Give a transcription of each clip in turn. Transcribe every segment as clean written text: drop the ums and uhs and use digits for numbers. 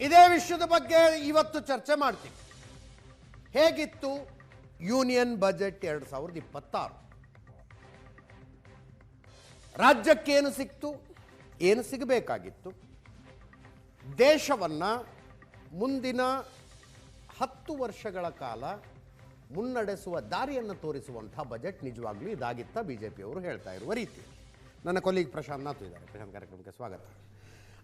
ಇದೇ ವಿಷಯದ ಬಗ್ಗೆ ಇವತ್ತು ಚರ್ಚೆ ಮಾಡ್ತೀವಿ. ಹೇಗಿತ್ತು ಯೂನಿಯನ್ ಬಜೆಟ್ 2026? ರಾಜ್ಯಕ್ಕೇನು ಸಿಕ್ತು, ಏನು ಸಿಗಬೇಕಾಗಿತ್ತು, ದೇಶವನ್ನು ಮುಂದಿನ 10 ವರ್ಷಗಳ ಕಾಲ ಮುನ್ನಡೆಸುವ ದಾರಿಯನ್ನು ತೋರಿಸುವಂಥ ಬಜೆಟ್ ನಿಜವಾಗ್ಲೂ ಇದಾಗಿತ್ತ ಬಿಜೆಪಿಯವರು ಹೇಳ್ತಾ ಇರುವ ರೀತಿ. ನನ್ನ ಕೊಲೀಗ್ ಪ್ರಶಾಂತ್ ನಾಥ್ ಇದ್ದಾರೆ. ಪ್ರಶಾಂತ್, ಕಾರ್ಯಕ್ರಮಕ್ಕೆ ಸ್ವಾಗತ.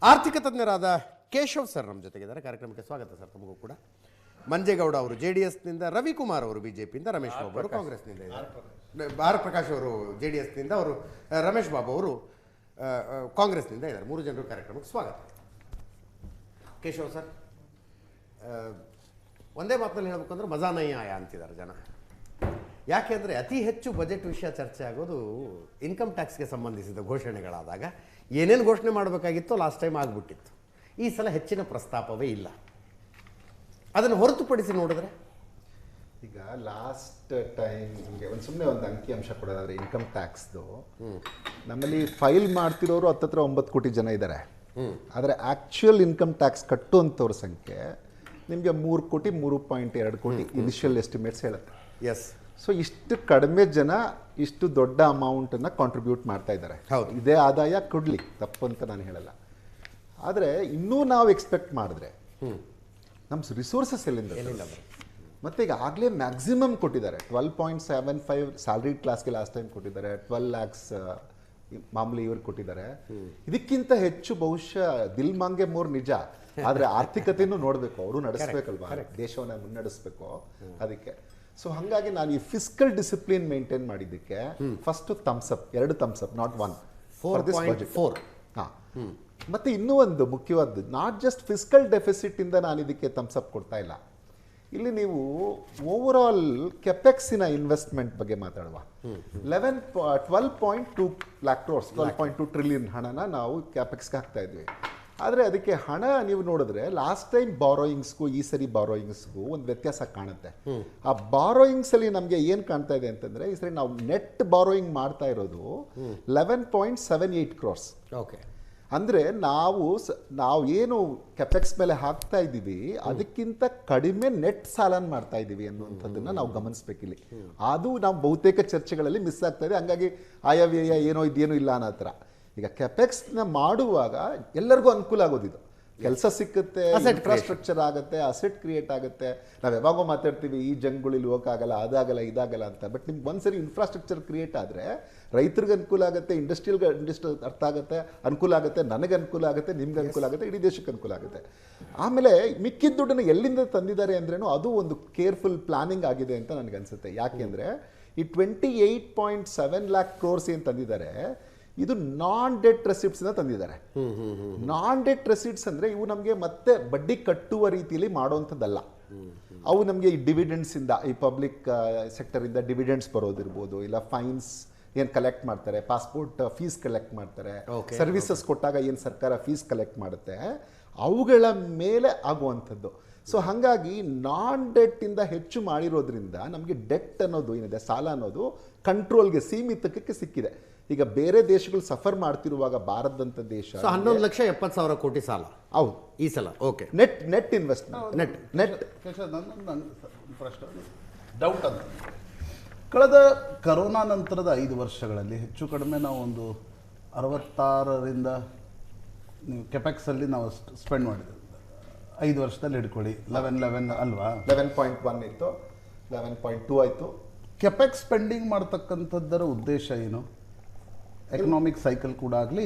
ಆರ್ಥಿಕ ತಜ್ಞರಾದ ಕೇಶವ್ ಸರ್ ನಮ್ಮ ಜೊತೆಗಿದ್ದಾರೆ. ಕಾರ್ಯಕ್ರಮಕ್ಕೆ ಸ್ವಾಗತ ಸರ್. ತಮಗೂ ಕೂಡ. ಮಂಜೇಗೌಡ ಅವರು JDSನಿಂದ, ರವಿಕುಮಾರ್ ಅವರು BJPಯಿಂದ, ರಮೇಶ್ ಬಾಬು ಅವರು ಕಾಂಗ್ರೆಸ್ನಿಂದ ಇದ್ದಾರೆ, ಆರ್ ಪ್ರಕಾಶ್ ಅವರು JDSನಿಂದ, ಅವರು ರಮೇಶ್ ಬಾಬು ಅವರು ಕಾಂಗ್ರೆಸ್ನಿಂದ ಇದ್ದಾರೆ. 3 ಜನರು ಕಾರ್ಯಕ್ರಮಕ್ಕೆ ಸ್ವಾಗತ. ಕೇಶವ್ ಸರ್, ಒಂದೇ ಮಾತಿನಲ್ಲಿ ಹೇಳಬೇಕಂದ್ರೆ ಮಜಾ ನೈ ಆಯಾ ಅಂತಿದ್ದಾರೆ ಜನ. ಯಾಕೆಂದರೆ ಅತಿ ಹೆಚ್ಚು ಬಜೆಟ್ ವಿಷಯ ಚರ್ಚೆ ಆಗೋದು ಇನ್ಕಮ್ ಟ್ಯಾಕ್ಸ್ಗೆ ಸಂಬಂಧಿಸಿದ ಘೋಷಣೆಗಳಾದಾಗ ಏನೇನು ಘೋಷಣೆ ಮಾಡಬೇಕಾಗಿತ್ತು ಲಾಸ್ಟ್ ಟೈಮ್ ಆಗಿಬಿಟ್ಟಿತ್ತು. ಈ ಸಲ ಹೆಚ್ಚಿನ ಪ್ರಸ್ತಾಪವೇ ಇಲ್ಲ. ಅದನ್ನು ಹೊರತುಪಡಿಸಿ ನೋಡಿದ್ರೆ ಈಗ ಲಾಸ್ಟ್ ಟೈಮ್ ನಿಮಗೆ ಸುಮ್ಮನೆ ಒಂದು ಅಂಕಿಅಂಶ ಕೊಡೋದಾದ್ರೆ ಇನ್ಕಮ್ ಟ್ಯಾಕ್ಸ್ದು ನಮ್ಮಲ್ಲಿ ಫೈಲ್ ಮಾಡ್ತಿರೋರು ಹತ್ತತ್ರ 9 ಕೋಟಿ ಜನ ಇದ್ದಾರೆ. ಆದರೆ ಆ್ಯಕ್ಚುಯಲ್ ಇನ್ಕಮ್ ಟ್ಯಾಕ್ಸ್ ಕಟ್ಟುವಂಥವ್ರ ಸಂಖ್ಯೆ ನಿಮಗೆ 3 ಕೋಟಿ 3.2 ಕೋಟಿ ಇನಿಷಿಯಲ್ ಎಸ್ಟಿಮೇಟ್ಸ್ ಹೇಳುತ್ತೆ. ಎಸ್. ಸೊ ಇಷ್ಟು ಕಡಿಮೆ ಜನ ಇಷ್ಟು ದೊಡ್ಡ ಅಮೌಂಟನ್ನು ಕಾಂಟ್ರಿಬ್ಯೂಟ್ ಮಾಡ್ತಾ ಇದ್ದಾರೆ. ಹೌದು, ಇದೇ ಆದಾಯ ಕೊಡಲಿ, ತಪ್ಪು ಅಂತ ನಾನು ಹೇಳಲ್ಲ. ಆದರೆ ಇನ್ನೂ ನಾವು ಎಕ್ಸ್ಪೆಕ್ಟ್ ಮಾಡಿದ್ರೆ ನಮ್ಮ ರಿಸೋರ್ಸಸ್ ಎಲ್ಲಿಂದ ಮತ್ತು ಈಗ ಆಗಲೇ ಮ್ಯಾಕ್ಸಿಮಮ್ ಕೊಟ್ಟಿದ್ದಾರೆ. 12.75 ಸ್ಯಾಲ್ರಿ ಕ್ಲಾಸ್ಗೆ ಲಾಸ್ಟ್ ಟೈಮ್ ಕೊಟ್ಟಿದ್ದಾರೆ. 12 lakhs ಮಾಮೂಲಿ ಇವ್ರಿಗೆ ಕೊಟ್ಟಿದ್ದಾರೆ. ಇದಕ್ಕಿಂತ ಹೆಚ್ಚು ಬಹುಶಃ ದಿಲ್ ಮಾಂಗೆ ಮೋರ್ ನಿಜ. ಆದರೆ ಆರ್ಥಿಕತೆಯನ್ನು ನೋಡಬೇಕು, ಅವರು ನಡೆಸಬೇಕಲ್ವಾ, ದೇಶವನ್ನು ಮುನ್ನಡೆಸಬೇಕು. ಅದಕ್ಕೆ ಸೊ ಹಾಗಾಗಿ ನಾನು ಈ ಫಿಸ್ಕಲ್ ಡಿಸಿಪ್ಲಿನ್ ಮೇಂಟೈನ್ ಮಾಡಿದ್ದಕ್ಕೆ first thumbs up, 2 thumbs up, not 1 for this budget. ಹಾಂ. ಮತ್ತು ಇನ್ನೂ ಒಂದು ಮುಖ್ಯವಾದ್ದು, ನಾಟ್ ಜಸ್ಟ್ ಫಿಸ್ಕಲ್ ಡೆಫಿಸಿಟ್ ಇಂದ ನಾನು ಇದಕ್ಕೆ ಥಮ್ಸಪ್ ಕೊಡ್ತಾ ಇಲ್ಲ. ಇಲ್ಲಿ ನೀವು ಓವರ್ ಆಲ್ ಕೆಪೆಕ್ಸಿನ ಇನ್ವೆಸ್ಟ್ಮೆಂಟ್ ಬಗ್ಗೆ ಮಾತಾಡುವ. 12.2 lakh crores, 12.2 ಟ್ರಿಲಿಯನ್ ಹಣನ ನಾವು ಕ್ಯಾಪೆಕ್ಸ್ಗೆ ಹಾಕ್ತಾ ಇದ್ವಿ. ಆದರೆ ಅದಕ್ಕೆ ಹಣ ನೀವು ನೋಡಿದ್ರೆ ಲಾಸ್ಟ್ ಟೈಮ್ ಬಾರೋಯಿಂಗ್ಸ್ಗೂ ಈ ಸರಿ ಬಾರೋಯಿಂಗ್ಸ್ಗೂ ಒಂದು ವ್ಯತ್ಯಾಸ ಕಾಣುತ್ತೆ. ಆ ಬಾರೋಯಿಂಗ್ಸಲ್ಲಿ ನಮಗೆ ಏನು ಕಾಣ್ತಾ ಇದೆ ಅಂತಂದರೆ, ಈ ಸರಿ ನಾವು ನೆಟ್ ಬಾರೋಯಿಂಗ್ ಮಾಡ್ತಾ ಇರೋದು 11.78 crores. ಓಕೆ. ಅಂದರೆ ನಾವು ಏನು ಕೆಪೆಕ್ಸ್ ಮೇಲೆ ಹಾಕ್ತಾ ಇದ್ದೀವಿ ಅದಕ್ಕಿಂತ ಕಡಿಮೆ ನೆಟ್ ಸಾಲನ ಮಾಡ್ತಾ ಇದ್ದೀವಿ ಅನ್ನುವಂಥದ್ದನ್ನು ನಾವು ಗಮನಿಸ್ಬೇಕಿಲ್ಲಿ. ಅದು ನಾವು ಬಹುತೇಕ ಚರ್ಚೆಗಳಲ್ಲಿ ಮಿಸ್ ಆಗ್ತಾ ಇದೆ. ಹಂಗಾಗಿ ಆಯವ್ಯಯ ಏನೋ ಇದೇನೋ ಇಲ್ಲ ಅನ್ನೋ ಥರ. ಈಗ ಕೆಪೆಕ್ಸ್ನ ಮಾಡುವಾಗ ಎಲ್ಲರಿಗೂ ಅನುಕೂಲ ಆಗೋದಿದು. ಕೆಲಸ ಸಿಕ್ಕುತ್ತೆ, ಇನ್ಫ್ರಾಸ್ಟ್ರಕ್ಚರ್ ಆಗುತ್ತೆ, ಅಸೆಟ್ ಕ್ರಿಯೇಟ್ ಆಗುತ್ತೆ. ನಾವು ಯಾವಾಗೋ ಮಾತಾಡ್ತೀವಿ ಈ ಜಂಗುಳಿಲಿ ಹೋಗೋಕ್ಕಾಗಲ್ಲ, ಅದಾಗಲ್ಲ, ಇದಾಗಲ್ಲ ಅಂತ. ಬಟ್ ನಿಮ್ಗೆ ಒಂದ್ಸರಿ ಇನ್ಫ್ರಾಸ್ಟ್ರಕ್ಚರ್ ಕ್ರಿಯೇಟ್ ಆದರೆ ರೈತರಿಗೆ ಅನುಕೂಲ ಆಗುತ್ತೆ, ಇಂಡಸ್ಟ್ರಿಯಲ್ ಅರ್ಥ ಆಗುತ್ತೆ, ಅನುಕೂಲ ಆಗುತ್ತೆ, ನನಗೆ ಅನುಕೂಲ ಆಗುತ್ತೆ, ನಿಮ್ಗೆ ಅನುಕೂಲ ಆಗುತ್ತೆ, ಇಡೀ ದೇಶಕ್ಕೆ ಅನುಕೂಲ ಆಗುತ್ತೆ. ಆಮೇಲೆ ಮಿಕ್ಕಿದ ದುಡ್ಡನ್ನು ಎಲ್ಲಿಂದ ತಂದಿದ್ದಾರೆ ಅಂದ್ರೇನು ಅದು ಒಂದು ಕೇರ್ಫುಲ್ ಪ್ಲಾನಿಂಗ್ ಆಗಿದೆ ಅಂತ ನನಗನ್ಸುತ್ತೆ. ಯಾಕೆಂದರೆ ಈ 28.7 lakh crores ಏನು ತಂದಿದ್ದಾರೆ ಇದು ನಾನ್ ಡೆಟ್ ರೆಸಿಪ್ಟ್ಸ್ನ ತಂದಿದ್ದಾರೆ. ನಾನ್ ಡೆಟ್ ರೆಸಿಪ್ಟ್ಸ್ ಅಂದರೆ ಇವು ನಮಗೆ ಮತ್ತೆ ಬಡ್ಡಿ ಕಟ್ಟುವ ರೀತಿಯಲ್ಲಿ ಮಾಡುವಂಥದ್ದಲ್ಲ. ಅವು ನಮಗೆ ಈ ಡಿವಿಡೆಂಡ್ಸಿಂದ, ಈ ಪಬ್ಲಿಕ್ ಸೆಕ್ಟರಿಂದ ಡಿವಿಡೆಂಡ್ಸ್ ಬರೋದಿರ್ಬೋದು, ಇಲ್ಲ ಫೈನ್ಸ್ ಏನು ಕಲೆಕ್ಟ್ ಮಾಡ್ತಾರೆ, ಪಾಸ್ಪೋರ್ಟ್ ಫೀಸ್ ಕಲೆಕ್ಟ್ ಮಾಡ್ತಾರೆ, ಸರ್ವಿಸಸ್ ಕೊಟ್ಟಾಗ ಏನು ಸರ್ಕಾರ ಫೀಸ್ ಕಲೆಕ್ಟ್ ಮಾಡುತ್ತೆ, ಅವುಗಳ ಮೇಲೆ ಆಗುವಂಥದ್ದು. ಸೊ ಹಾಗಾಗಿ ನಾನ್ ಡೆಟ್ಟಿಂದ ಹೆಚ್ಚು ಮಾಡಿರೋದ್ರಿಂದ ನಮಗೆ ಡೆಟ್ ಅನ್ನೋದು ಏನಿದೆ, ಸಾಲ ಅನ್ನೋದು ಕಂಟ್ರೋಲ್ಗೆ, ಸೀಮಿತಕ್ಕೆ ಸಿಕ್ಕಿದೆ. ಈಗ ಬೇರೆ ದೇಶಗಳು ಸಫರ್ ಮಾಡ್ತಿರುವಾಗ ಭಾರತದಂಥ ದೇಶ 11,70,000 ಕೋಟಿ ಸಾಲ. ಹೌದು, ಈ ಸಲ. ಓಕೆ. ನೆಟ್ ಇನ್ವೆಸ್ಟ್ಮೆಂಟ್, ನೆಟ್ ಪ್ರಶ್ನೆ ಡೌಟ್ ಅಂತ, ಕಳೆದ ಕರೋನಾ ನಂತರದ 5 ವರ್ಷಗಳಲ್ಲಿ ಹೆಚ್ಚು ಕಡಿಮೆ ನಾವು ಒಂದು 66ರಿಂದ ನೀವು ಕೆಪೆಕ್ಸಲ್ಲಿ ನಾವು ಸ್ಪೆಂಡ್ ಮಾಡಿದ್ದೇವೆ. 5 ವರ್ಷದಲ್ಲಿ ಹಿಡ್ಕೊಳ್ಳಿ 11 ಅಲ್ವಾ? 11.1 ಇತ್ತು, 11.2 ಆಯಿತು. ಕೆಪೆಕ್ಸ್ ಸ್ಪೆಂಡಿಂಗ್ ಮಾಡ್ತಕ್ಕಂಥದ್ದರ ಉದ್ದೇಶ ಏನು? ಎಕನಾಮಿಕ್ ಸೈಕಲ್ ಕೂಡ ಆಗಲಿ,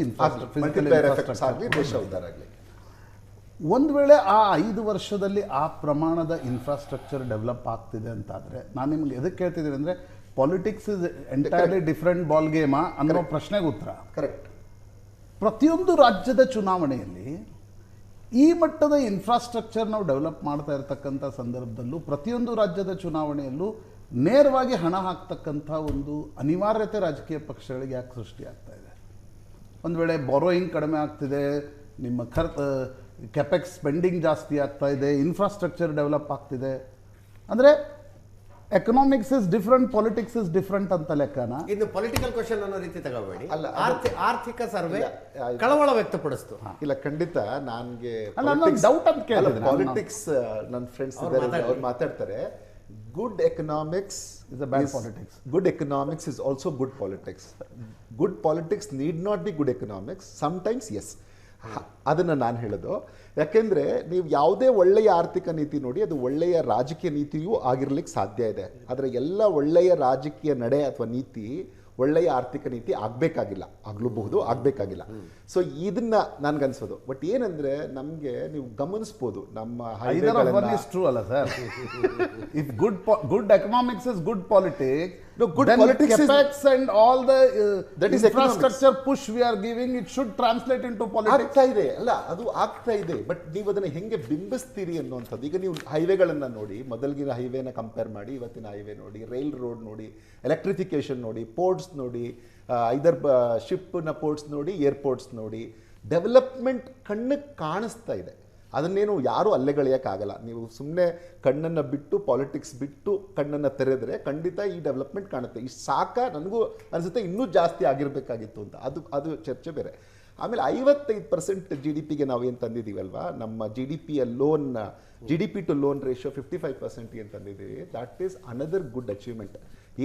ಒಂದು ವೇಳೆ ಆ 5 ವರ್ಷದಲ್ಲಿ ಆ ಪ್ರಮಾಣದ ಇನ್ಫ್ರಾಸ್ಟ್ರಕ್ಚರ್ ಡೆವಲಪ್ ಆಗ್ತಿದೆ ಅಂತಾದರೆ, ನಾನು ನಿಮ್ಗೆ ಎದಕ್ಕೆ ಹೇಳ್ತಿದ್ದೀನಿ ಅಂದರೆ, politics is entirely different ball ಗೇಮಾ ಅನ್ನೋ ಪ್ರಶ್ನೆಗೆ ಉತ್ತರ. ಕರೆಕ್ಟ್. ಪ್ರತಿಯೊಂದು ರಾಜ್ಯದ ಚುನಾವಣೆಯಲ್ಲಿ ಈ ಮಟ್ಟದ ಇನ್ಫ್ರಾಸ್ಟ್ರಕ್ಚರ್ ನಾವು ಡೆವಲಪ್ ಮಾಡ್ತಾ ಇರತಕ್ಕಂಥ ಸಂದರ್ಭದಲ್ಲೂ ಪ್ರತಿಯೊಂದು ರಾಜ್ಯದ ಚುನಾವಣೆಯಲ್ಲೂ ನೇರವಾಗಿ ಹಣ ಹಾಕ್ತಕ್ಕಂಥ ಒಂದು ಅನಿವಾರ್ಯತೆ ರಾಜಕೀಯ ಪಕ್ಷಗಳಿಗೆ ಯಾಕೆ ಸೃಷ್ಟಿಯಾಗ್ತಾ ಇದೆ? ಒಂದು ವೇಳೆ ಬಾರೋಯಿಂಗ್ ಕಡಿಮೆ ಆಗ್ತಿದೆ, ನಿಮ್ಮ ಕೆಪೆಕ್ಸ್ ಸ್ಪೆಂಡಿಂಗ್ ಜಾಸ್ತಿ ಆಗ್ತಾ ಇದೆ, ಇನ್ಫ್ರಾಸ್ಟ್ರಕ್ಚರ್ ಡೆವಲಪ್ ಆಗ್ತಿದೆ ಅಂದರೆ economics is different, politics is different ಅಂತ ಲೆಕ್ಕನ. ಇನ್ನು ಪೊಲಿಟಿಕಲ್ ಕ್ವಶನ್ ಅನ್ನೋ ರೀತಿ ತಗೋಬೇಡಿ. ಅಲ್ಲ, ಆರ್ಥಿಕ ಸರ್ವೆ ಕಳವಳ ವ್ಯಕ್ತಪಡಿಸ್ತು. ಇಲ್ಲ, ಖಂಡಿತ ನನಗೆ ಡೌಟ್ ಅಂತ ಕೇಳಿದ್ರೆ ಪಾಲಿಟಿಕ್ಸ್ ನನ್ನ ಫ್ರೆಂಡ್ಸ್ ಇದ್ದಾರೆ, ಅವ್ರು ಮಾತಾಡ್ತಾರೆ. Good economics is a bad politics. Good economics is also good politics. Good politics need not be good economics. Sometimes yes. ಅದನ್ನು ನಾನು ಹೇಳೋದು. ಯಾಕೆಂದರೆ ನೀವು ಯಾವುದೇ ಒಳ್ಳೆಯ ಆರ್ಥಿಕ ನೀತಿ ನೋಡಿ, ಅದು ಒಳ್ಳೆಯ ರಾಜಕೀಯ ನೀತಿಯೂ ಆಗಿರ್ಲಿಕ್ಕೆ ಸಾಧ್ಯ ಇದೆ. ಆದರೆ ಎಲ್ಲ ಒಳ್ಳೆಯ ರಾಜಕೀಯ ನಡೆ ಅಥವಾ ನೀತಿ ಒಳ್ಳೆಯ ಆರ್ಥಿಕ ನೀತಿ ಆಗಬೇಕಾಗಿಲ್ಲ, ಆಗಬೇಕಾಗಿಲ್ಲ. ಸೊ ಇದನ್ನ ನನ್ಗನ್ಸೋದು. ಬಟ್ ಏನಂದ್ರೆ ನಮಗೆ ನೀವು ಗಮನಿಸ್ಬೋದು ನಮ್ಮ ಟ್ರೂ ಅಲ್ಲ sir. If good economics is good politics, No, good politics capex and all the that is infrastructure push we are giving, it should translate into politics. ಆಗ್ತಾ ಇದೆ ಅಲ್ಲ, ಅದು ಆಗ್ತಾ ಇದೆ. ಬಟ್ ನೀವು ಅದನ್ನ ಹೆಂಗೆ ಬಿಂಬಿಸ್ತೀರಿ ಅನ್ನುವಂಥದ್ದು. ಈಗ ನೀವು ಹೈವೇಗಳನ್ನ ನೋಡಿ, ಮೊದಲಿನ ಹೈವೇನ ಕಂಪೇರ್ ಮಾಡಿ ಇವತ್ತಿನ ಹೈವೇ ನೋಡಿ, ರೈಲ್ ರೋಡ್ ನೋಡಿ, ಎಲೆಕ್ಟ್ರಿಫಿಕೇಶನ್ ನೋಡಿ, ಪೋರ್ಟ್ಸ್ ನೋಡಿ, ಐದರ್ ಶಿಪ್ನ ಪೋರ್ಟ್ಸ್ ನೋಡಿ, ಏರ್ಪೋರ್ಟ್ಸ್ ನೋಡಿ, ಡೆವಲಪ್ಮೆಂಟ್ ಕಣ್ಣಿಗೆ ಕಾಣಿಸ್ತಾ ಇದೆ. ಅದನ್ನೇನು ಯಾರೂ ಅಲ್ಲೆಗಳೆಯೋಕ್ಕಾಗಲ್ಲ. ನೀವು ಸುಮ್ಮನೆ ಕಣ್ಣನ್ನು ಬಿಟ್ಟು, ಪಾಲಿಟಿಕ್ಸ್ ಬಿಟ್ಟು ಕಣ್ಣನ್ನು ತೆರೆದರೆ ಖಂಡಿತ ಈ ಡೆವಲಪ್ಮೆಂಟ್ ಕಾಣುತ್ತೆ. ಇಷ್ಟು ಸಾಕ ನನಗೂ ಅನಿಸುತ್ತೆ, ಇನ್ನೂ ಜಾಸ್ತಿ ಆಗಿರಬೇಕಾಗಿತ್ತು ಅಂತ. ಅದು ಚರ್ಚೆ ಬೇರೆ. ಆಮೇಲೆ 55% GDP ನಾವು ಏನು ತಂದಿದ್ದೀವಲ್ವಾ, ನಮ್ಮ GDP ಟು ಲೋನ್ ರೇಷಿಯೋ 55% ಏನು ತಂದಿದ್ದೀವಿ, that is another good achievement.